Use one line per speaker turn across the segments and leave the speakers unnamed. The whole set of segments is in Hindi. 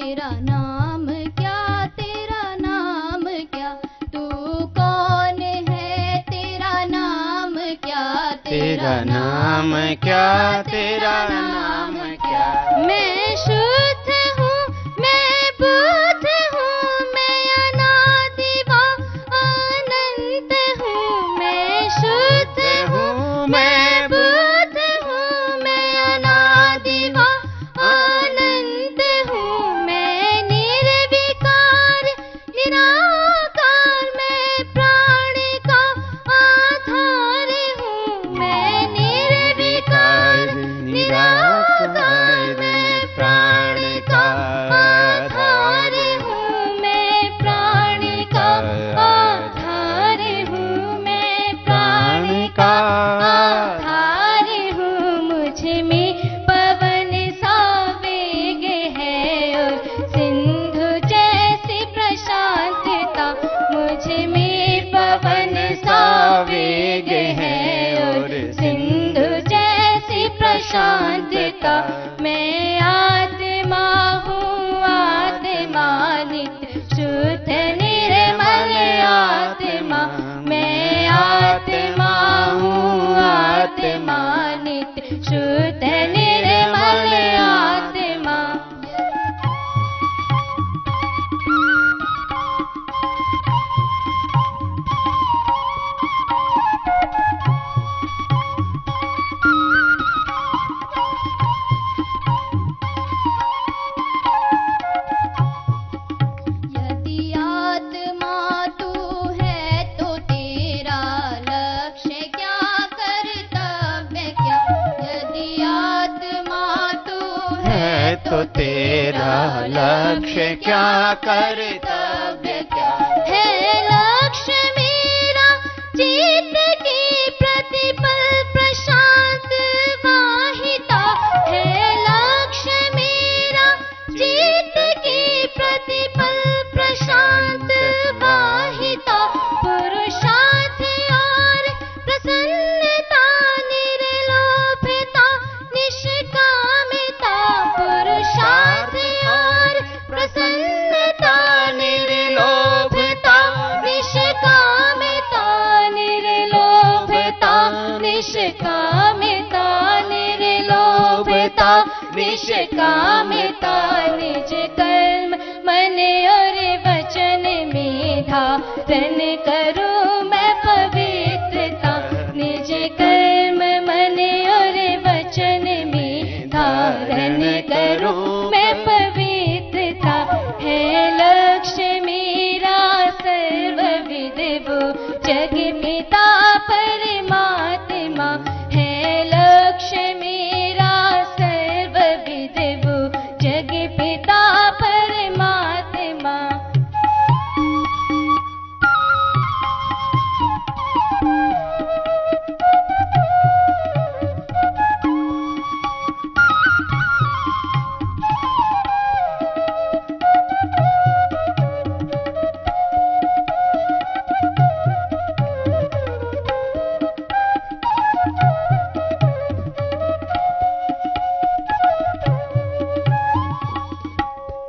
तेरा नाम क्या, तेरा नाम क्या, तू कौन है, तेरा नाम क्या,
तेरा नाम क्या, तेरा नाम क्या।
मैं शुद्ध हूँ, मैं बुद्ध हूँ, मैं अनादि व अनंत हूँ। मैं शुद्ध हूँ, मैं बुद्ध हूँ, मैं अनादि व अनंत हूँ। मैं निर्विकार निराकार, मैं प्राण का आधार हूँ। मैं निर्विकार निराकार, मैं प्राण का आधार हूँ। मैं प्राण का आधार हूँ। मैं प्राण का आधार हूँ। मुझ में पवन सा वेग है और सिंधु जैसी प्रशांतता। मुझ में पवन सा वेग है और सिंधु जैसी प्रशांतता। मैं आत्मा हूँ, आत्मा नित्य शुद्ध निर्मल आत्मा। मैं आत्मा हूँ, आत्मा नित्य शुद्ध निर्मल आत्मा। यदि आत्मा तू है तो तेरा लक्ष्य क्या, कर्तव्य क्या। यदि आत्मा तू
है तो तेरा लक्ष्य क्या, कर्तव्य क्या।
है लक्ष्य मेरा चित्त की प्रतिपल प्रशांत वाहिता। है लक्ष्य मेरा चित्त की प्रतिपल प्रशांत वाहिता। पुरुषार्थ और प्रसन्नता, निर्लोभता निष्कामता। पुरुषार्थ और प्रसन्नता, निर्लोभता निष्कामता। निर्लोभता निष्कामता, निर्लोभता निष्कामता। निज कर्म मन और वचन में धारण करूं मैं पवित्रता। निज कर्म मन और वचन में धारण करूं मैं पवित्रता। है लक्ष्य मेरा सर्वविद वो जग पिता परमात्मा। है लक्ष्य मेरा सर्वविद वो जग पिता परमात्मा।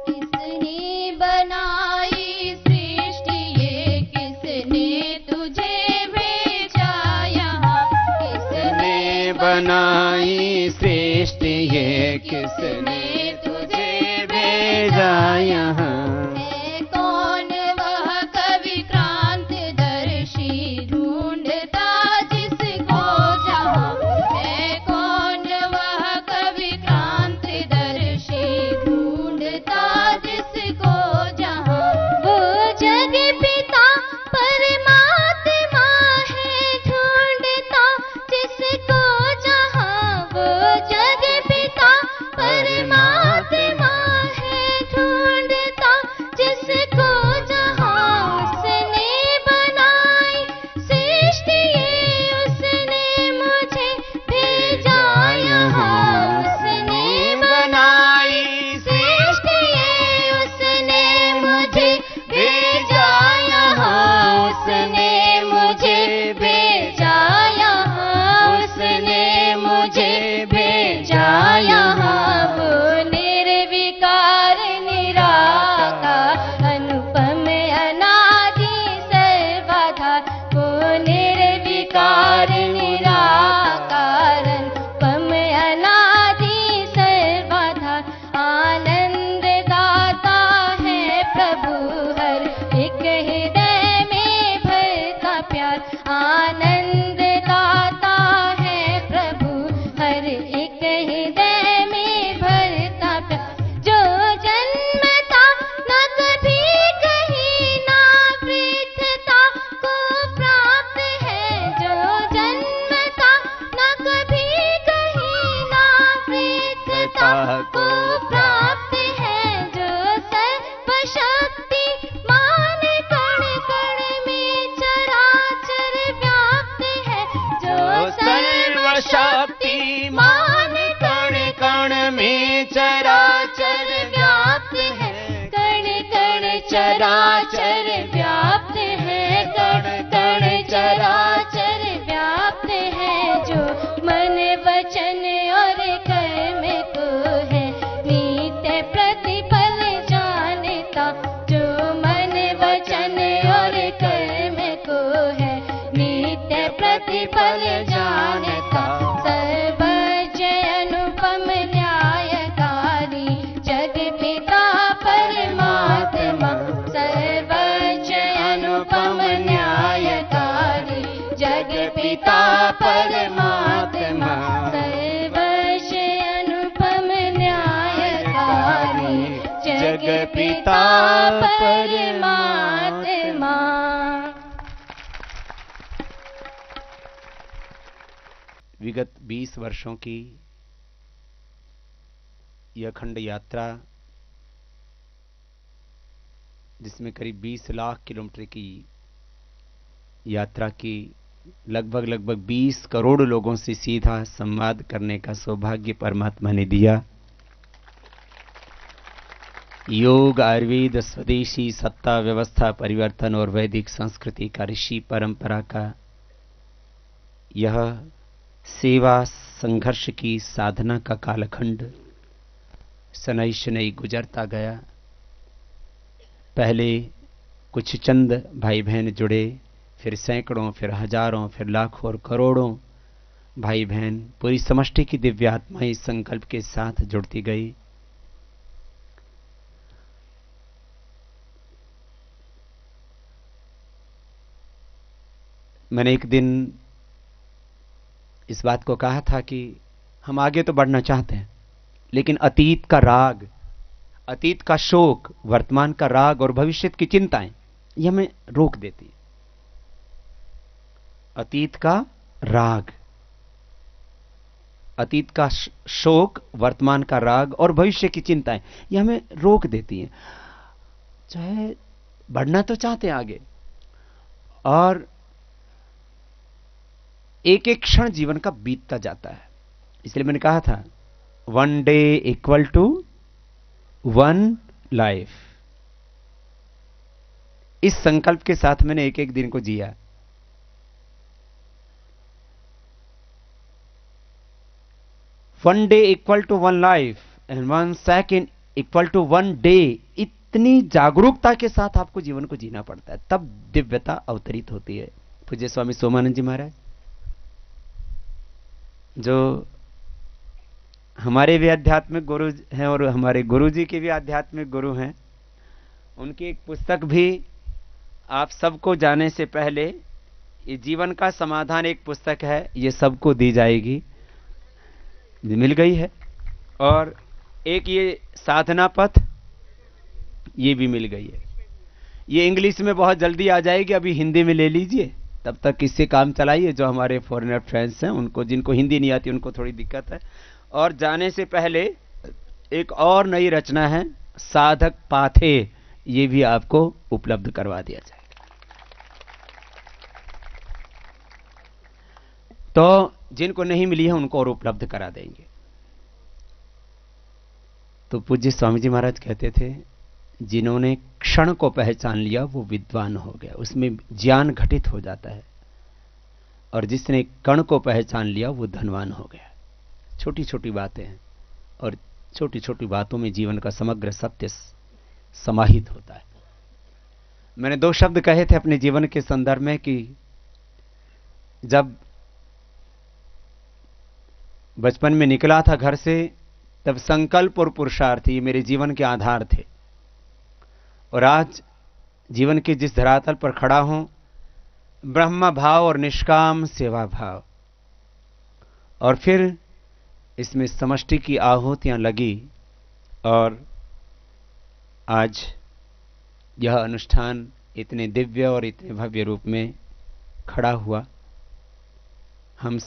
किसने बनाई सृष्टि ये, किसने तुझे भेजा यहाँ।
किसने बनाई सृष्टि ये, किसने तुझे भेजा यहाँ।
है कौन वह कवि क्रांतिदर्शी, ढूंढता जिसको जहाँ। है कौन वह कवि क्रांतिदर्शी, ढूंढता जिसको जहाँ। वो जग पिता परमात्मा है, ढूंढता जिसको जहाँ। वो जग पिता परमात्मा है, ढूंढता चराचर व्याप्त है, कण कण चराचर व्याप्त है, जो मन वचन और कर्म को है नित्य प्रतिफल जानता, जो मन वचन और कर्म को है नित्य प्रतिफल जानता। सर्वज्ञ अनुपम न्यायकारी जग पिता परमात्मा, सर्वज्ञ अनुपम न्यायकारी जग पिता परमात्मा, सर्वज्ञ अनुपम न्यायकारी जग पिता परमात्मा।
विगत 20 वर्षों की यह अखंड यात्रा, जिसमें करीब 20 लाख किलोमीटर की यात्रा की, लगभग 20 करोड़ लोगों से सीधा संवाद करने का सौभाग्य परमात्मा ने दिया। योग, आयुर्वेद, स्वदेशी सत्ता व्यवस्था परिवर्तन और वैदिक संस्कृति का ऋषि परंपरा का यह सेवा संघर्ष की साधना का कालखंड शनैः शनैः गुजरता गया। पहले कुछ चंद भाई बहन जुड़े, फिर सैकड़ों, फिर हजारों, फिर लाखों और करोड़ों भाई बहन, पूरी समष्टि की दिव्य आत्माएं इस संकल्प के साथ जुड़ती गई। मैंने एक दिन इस बात को कहा था कि हम आगे तो बढ़ना चाहते हैं, लेकिन अतीत का राग, अतीत का शोक, वर्तमान का राग और भविष्य की चिंताएं ये हमें रोक देती है। अतीत का राग, अतीत का शोक, वर्तमान का राग और भविष्य की चिंताएं ये हमें रोक देती हैं। चाहे बढ़ना तो चाहते हैं आगे, और एक एक क्षण जीवन का बीतता जाता है। इसलिए मैंने कहा था 1 डे इक्वल टू 1 लाइफ। इस संकल्प के साथ मैंने एक एक दिन को जिया। One day equal to 1 life and 1 second equal to 1 day. इतनी जागरूकता के साथ आपको जीवन को जीना पड़ता है, तब दिव्यता अवतरित होती है। पूज्य स्वामी सोमानंद जी महाराज, जो हमारे भी आध्यात्मिक गुरु हैं और हमारे गुरु जी के भी आध्यात्मिक गुरु हैं, उनकी एक पुस्तक भी आप सबको जाने से पहले, ये जीवन का समाधान एक पुस्तक है, ये सबको दी जाएगी, मिल गई है। और एक ये साधना पथ, ये भी मिल गई है। ये इंग्लिश में बहुत जल्दी आ जाएगी, अभी हिंदी में ले लीजिए, तब तक इससे काम चलाइए। जो हमारे फॉरेनर फ्रेंड्स हैं, उनको जिनको हिंदी नहीं आती, उनको थोड़ी दिक्कत है। और जाने से पहले एक और नई रचना है, साधक पाथे, ये भी आपको उपलब्ध करवा दिया जाएगा। तो जिनको नहीं मिली है उनको और उपलब्ध करा देंगे। तो पूज्य स्वामी जी महाराज कहते थे, जिन्होंने क्षण को पहचान लिया वो विद्वान हो गया, उसमें ज्ञान घटित हो जाता है। और जिसने कण को पहचान लिया वो धनवान हो गया। छोटी छोटी बातें हैं, और छोटी छोटी बातों में जीवन का समग्र सत्य समाहित होता है। मैंने 2 शब्द कहे थे अपने जीवन के संदर्भ में कि जब बचपन में निकला था घर से, तब संकल्प और पुरुषार्थ ये मेरे जीवन के आधार थे। और आज जीवन के जिस धरातल पर खड़ा हूं, ब्रह्म भाव और निष्काम सेवा भाव, और फिर इसमें समष्टि की आहुतियां लगी, और आज यह अनुष्ठान इतने दिव्य और इतने भव्य रूप में खड़ा हुआ। हम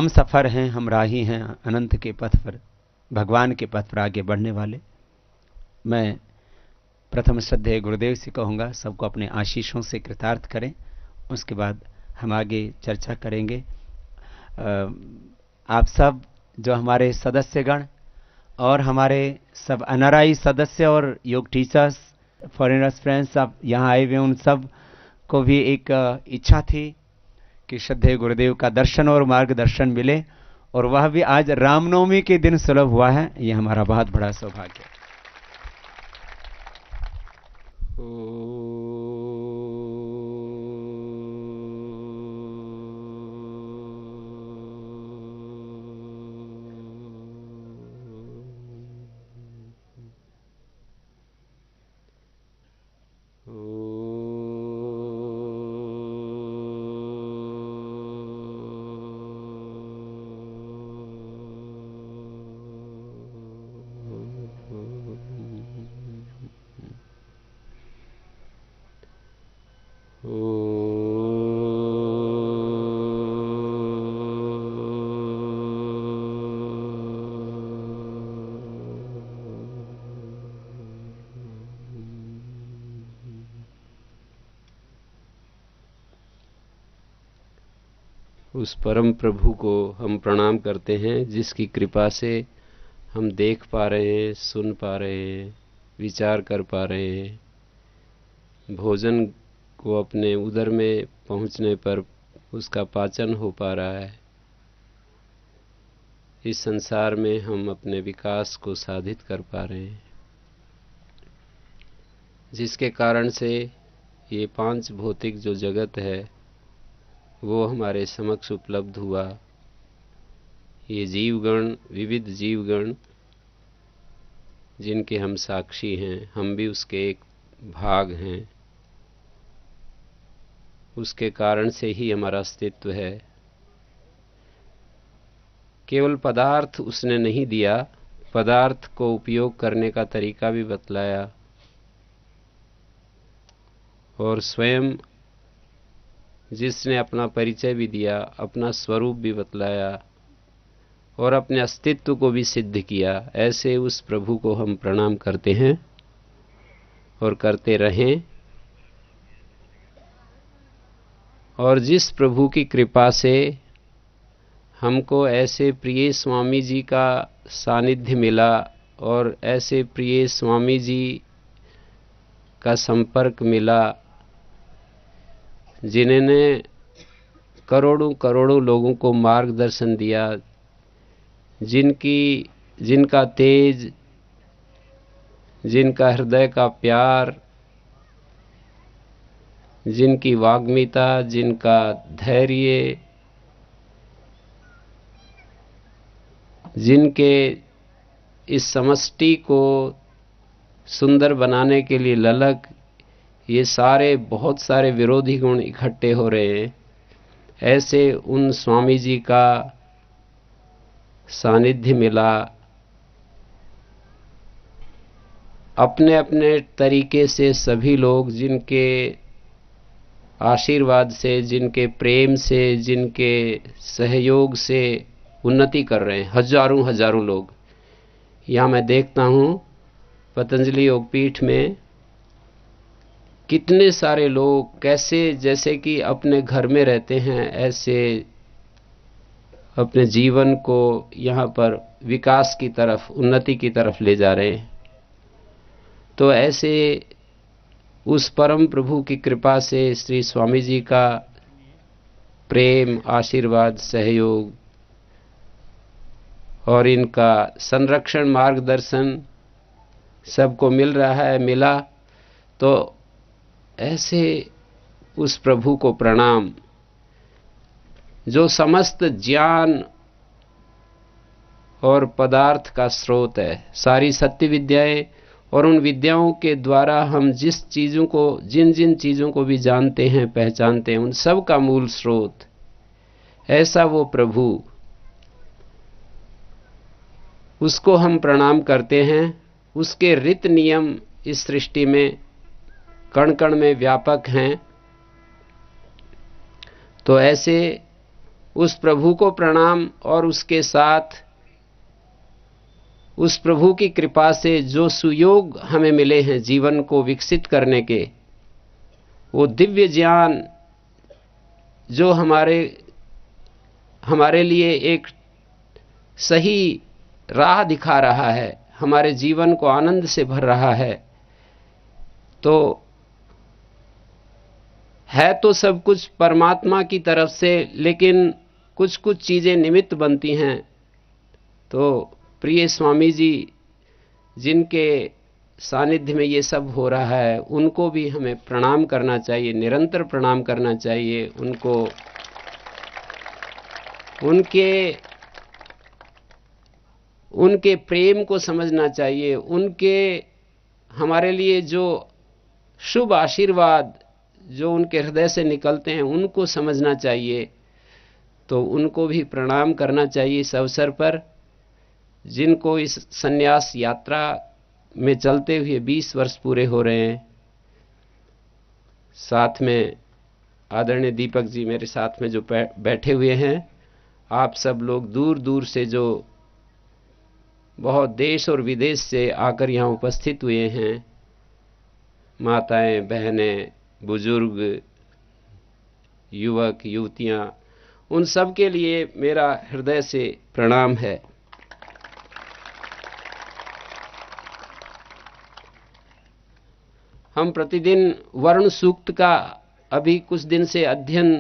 सफर हैं, हम राही हैं अनंत के पथ पर, भगवान के पथ पर आगे बढ़ने वाले। मैं प्रथम श्रद्धेय गुरुदेव से कहूँगा सबको अपने आशीषों से कृतार्थ करें, उसके बाद हम आगे चर्चा करेंगे। आप सब जो हमारे सदस्यगण और हमारे सब एनआरआई सदस्य और योग टीचर्स, फॉरेनर्स फ्रेंड्स सब यहाँ आए हुए, उन सब को भी एक इच्छा थी कि श्रद्धेय गुरुदेव का दर्शन और मार्गदर्शन मिले, और वह भी आज रामनवमी के दिन सुलभ हुआ है। ये हमारा बहुत बड़ा सौभाग्य है।
उस परम प्रभु को हम प्रणाम करते हैं जिसकी कृपा से हम देख पा रहे हैं, सुन पा रहे हैं, विचार कर पा रहे हैं। भोजन को अपने उदर में पहुंचने पर उसका पाचन हो पा रहा है। इस संसार में हम अपने विकास को साधित कर पा रहे हैं, जिसके कारण से ये पांच भौतिक जो जगत है वो हमारे समक्ष उपलब्ध हुआ। ये जीवगण, विविध जीवगण जिनके हम साक्षी हैं, हम भी उसके एक भाग हैं। उसके कारण से ही हमारा अस्तित्व है। केवल पदार्थ उसने नहीं दिया, पदार्थ को उपयोग करने का तरीका भी बतलाया, और स्वयं जिसने अपना परिचय भी दिया, अपना स्वरूप भी बतलाया और अपने अस्तित्व को भी सिद्ध किया। ऐसे उस प्रभु को हम प्रणाम करते हैं और करते रहें। और जिस प्रभु की कृपा से हमको ऐसे प्रिय स्वामी जी का सानिध्य मिला और ऐसे प्रिय स्वामी जी का संपर्क मिला, जिन्होंने करोड़ों करोड़ों लोगों को मार्गदर्शन दिया, जिनका तेज, जिनका हृदय का प्यार, जिनकी वाग्मिता, जिनका धैर्य, जिनके इस समष्टि को सुंदर बनाने के लिए ललक, ये सारे बहुत सारे विरोधी गुण इकट्ठे हो रहे हैं। ऐसे उन स्वामी जी का सानिध्य मिला। अपने अपने तरीके से सभी लोग जिनके आशीर्वाद से, जिनके प्रेम से, जिनके सहयोग से उन्नति कर रहे हैं, हजारों हजारों लोग। यहाँ मैं देखता हूँ पतंजलि योगपीठ में कितने सारे लोग कैसे जैसे कि अपने घर में रहते हैं, ऐसे अपने जीवन को यहाँ पर विकास की तरफ, उन्नति की तरफ ले जा रहे हैं। तो ऐसे उस परम प्रभु की कृपा से श्री स्वामी जी का प्रेम, आशीर्वाद, सहयोग और इनका संरक्षण, मार्गदर्शन सबको मिल रहा है, मिला। तो ऐसे उस प्रभु को प्रणाम जो समस्त ज्ञान और पदार्थ का स्रोत है। सारी सत्य विद्याएं और उन विद्याओं के द्वारा हम जिस चीज़ों को, जिन जिन चीज़ों को भी जानते हैं, पहचानते हैं, उन सब का मूल स्रोत ऐसा वो प्रभु, उसको हम प्रणाम करते हैं। उसके रीत नियम इस सृष्टि में कण कण में व्यापक हैं। तो ऐसे उस प्रभु को प्रणाम, और उसके साथ उस प्रभु की कृपा से जो सुयोग हमें मिले हैं जीवन को विकसित करने के, वो दिव्य ज्ञान जो हमारे लिए एक सही राह दिखा रहा है, हमारे जीवन को आनंद से भर रहा है, तो है तो सब कुछ परमात्मा की तरफ से, लेकिन कुछ कुछ चीजें निमित्त बनती हैं। तो प्रिय स्वामी जी जिनके सानिध्य में ये सब हो रहा है, उनको भी हमें प्रणाम करना चाहिए, निरंतर प्रणाम करना चाहिए। उनके प्रेम को समझना चाहिए, उनके हमारे लिए जो शुभ आशीर्वाद जो उनके हृदय से निकलते हैं उनको समझना चाहिए। तो उनको भी प्रणाम करना चाहिए इस अवसर पर, जिनको इस संन्यास यात्रा में चलते हुए 20 वर्ष पूरे हो रहे हैं। साथ में आदरणीय दीपक जी मेरे साथ में जो बैठे हुए हैं, आप सब लोग दूर दूर से जो बहुत देश और विदेश से आकर यहाँ उपस्थित हुए हैं, माताएं, बहनें, बुजुर्ग, युवक, युवतियां, उन सब के लिए मेरा हृदय से प्रणाम है। हम प्रतिदिन वरुण सूक्त का अभी कुछ दिन से अध्ययन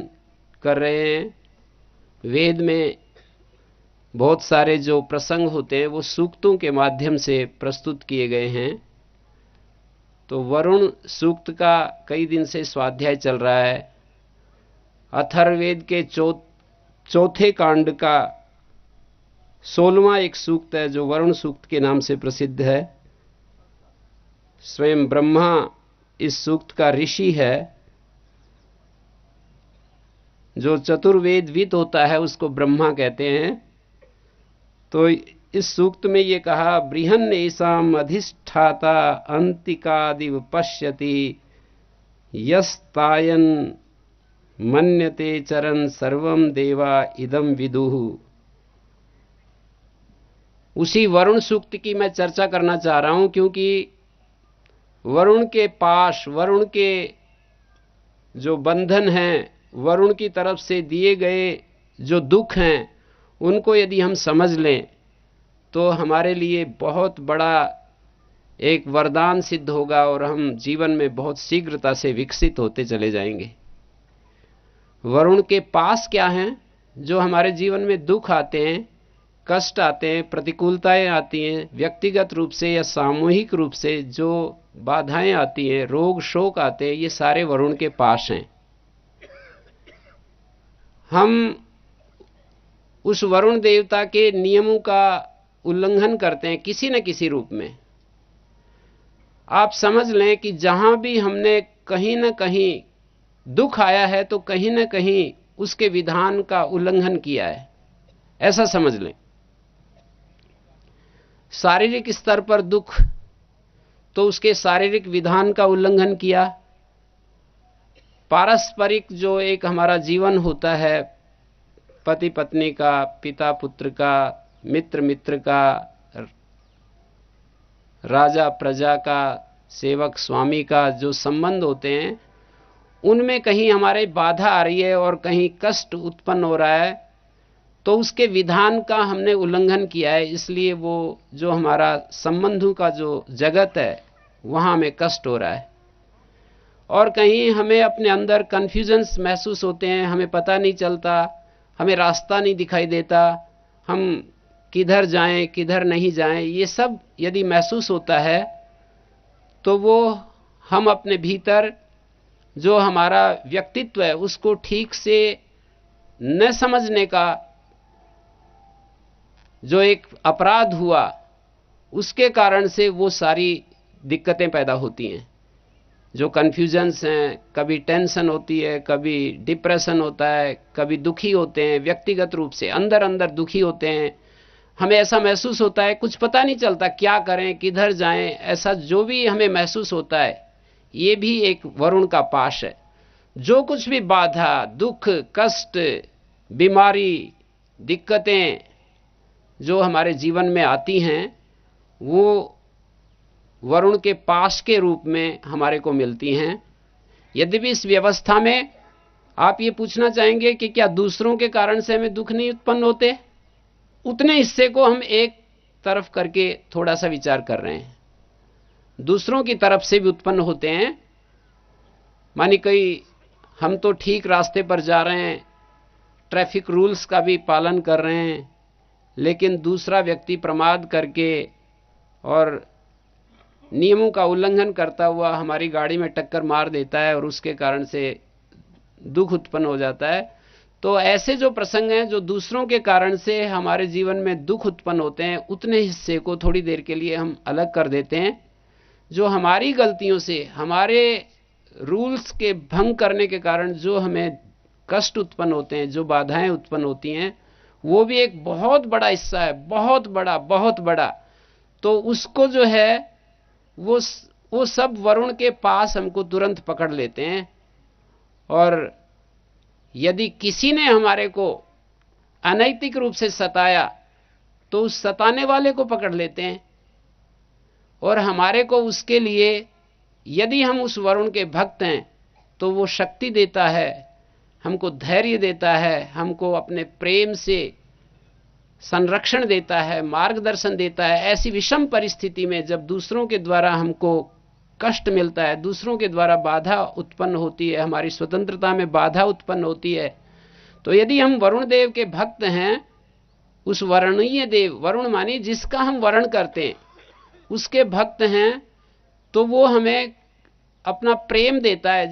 कर रहे हैं। वेद में बहुत सारे जो प्रसंग होते हैं वो सूक्तों के माध्यम से प्रस्तुत किए गए हैं। तो वरुण सूक्त का कई दिन से स्वाध्याय चल रहा है। अथर्ववेद के चौथे कांड का 16वां एक सूक्त है जो वरुण सूक्त के नाम से प्रसिद्ध है। स्वयं ब्रह्मा इस सूक्त का ऋषि है। जो चतुर्वेदविद होता है उसको ब्रह्मा कहते हैं। तो इस सूक्त में ये कहा, बृहन् एषाम् अधिष्ठाता अंतिकादिव पश्यति यस्तायन मन्यते चरन् सर्वं देवा इदं विदुः। उसी वरुण सूक्त की मैं चर्चा करना चाह रहा हूं, क्योंकि वरुण के पाश, वरुण के जो बंधन हैं, वरुण की तरफ से दिए गए जो दुख हैं, उनको यदि हम समझ लें तो हमारे लिए बहुत बड़ा एक वरदान सिद्ध होगा और हम जीवन में बहुत शीघ्रता से विकसित होते चले जाएंगे। वरुण के पास क्या हैं? जो हमारे जीवन में दुख आते हैं, कष्ट आते हैं, प्रतिकूलताएं आती हैं, व्यक्तिगत रूप से या सामूहिक रूप से जो बाधाएं आती हैं, रोग शोक आते हैं, ये सारे वरुण के पास हैं। हम उस वरुण देवता के नियमों का उल्लंघन करते हैं किसी न किसी रूप में। आप समझ लें कि जहां भी हमने कहीं न कहीं दुख आया है तो कहीं न कहीं उसके विधान का उल्लंघन किया है, ऐसा समझ लें। शारीरिक स्तर पर दुख, तो उसके शारीरिक विधान का उल्लंघन किया। पारस्परिक जो एक हमारा जीवन होता है, पति पत्नी का, पिता पुत्र का, मित्र मित्र का, राजा प्रजा का, सेवक स्वामी का जो संबंध होते हैं, उनमें कहीं हमारे बाधा आ रही है और कहीं कष्ट उत्पन्न हो रहा है, तो उसके विधान का हमने उल्लंघन किया है। इसलिए वो जो हमारा संबंधों का जो जगत है वहां हमें कष्ट हो रहा है। और कहीं हमें अपने अंदर कन्फ्यूजन्स महसूस होते हैं, हमें पता नहीं चलता, हमें रास्ता नहीं दिखाई देता, हम किधर जाएं किधर नहीं जाएं, ये सब यदि महसूस होता है तो वो हम अपने भीतर जो हमारा व्यक्तित्व है उसको ठीक से न समझने का जो एक अपराध हुआ, उसके कारण से वो सारी दिक्कतें पैदा होती हैं। जो कन्फ्यूजन्स हैं, कभी टेंशन होती है, कभी डिप्रेशन होता है, कभी दुखी होते हैं, व्यक्तिगत रूप से अंदर अंदर दुखी होते हैं। हमें ऐसा महसूस होता है कुछ पता नहीं चलता क्या करें किधर जाएं, ऐसा जो भी हमें महसूस होता है ये भी एक वरुण का पाश है। जो कुछ भी बाधा, दुख, कष्ट, बीमारी, दिक्कतें जो हमारे जीवन में आती हैं वो वरुण के पाश के रूप में हमारे को मिलती हैं। यद्यपि इस व्यवस्था में आप ये पूछना चाहेंगे कि क्या दूसरों के कारण से हमें दुख नहीं उत्पन्न होते? उतने हिस्से को हम एक तरफ करके थोड़ा सा विचार कर रहे हैं, दूसरों की तरफ से भी उत्पन्न होते हैं। मानी कोई, हम तो ठीक रास्ते पर जा रहे हैं, ट्रैफिक रूल्स का भी पालन कर रहे हैं, लेकिन दूसरा व्यक्ति प्रमाद करके और नियमों का उल्लंघन करता हुआ हमारी गाड़ी में टक्कर मार देता है और उसके कारण से दुख उत्पन्न हो जाता है। तो ऐसे जो प्रसंग हैं जो दूसरों के कारण से हमारे जीवन में दुख उत्पन्न होते हैं, उतने हिस्से को थोड़ी देर के लिए हम अलग कर देते हैं। जो हमारी गलतियों से, हमारे रूल्स के भंग करने के कारण जो हमें कष्ट उत्पन्न होते हैं, जो बाधाएं उत्पन्न होती हैं, वो भी एक बहुत बड़ा हिस्सा है, बहुत बड़ा, बहुत बड़ा। तो उसको जो है वो सब वरुण के पास हमको तुरंत पकड़ लेते हैं। और यदि किसी ने हमारे को अनैतिक रूप से सताया तो उस सताने वाले को पकड़ लेते हैं, और हमारे को उसके लिए, यदि हम उस वरुण के भक्त हैं, तो वो शक्ति देता है, हमको धैर्य देता है, हमको अपने प्रेम से संरक्षण देता है, मार्गदर्शन देता है। ऐसी विषम परिस्थिति में जब दूसरों के द्वारा हमको कष्ट मिलता है, दूसरों के द्वारा बाधा उत्पन्न होती है, हमारी स्वतंत्रता में बाधा उत्पन्न होती है, तो यदि हम वरुण देव के भक्त हैं, उस वर्णीय देव, वरुण माने जिसका हम वर्ण करते हैं, उसके भक्त हैं, तो वो हमें अपना प्रेम देता है।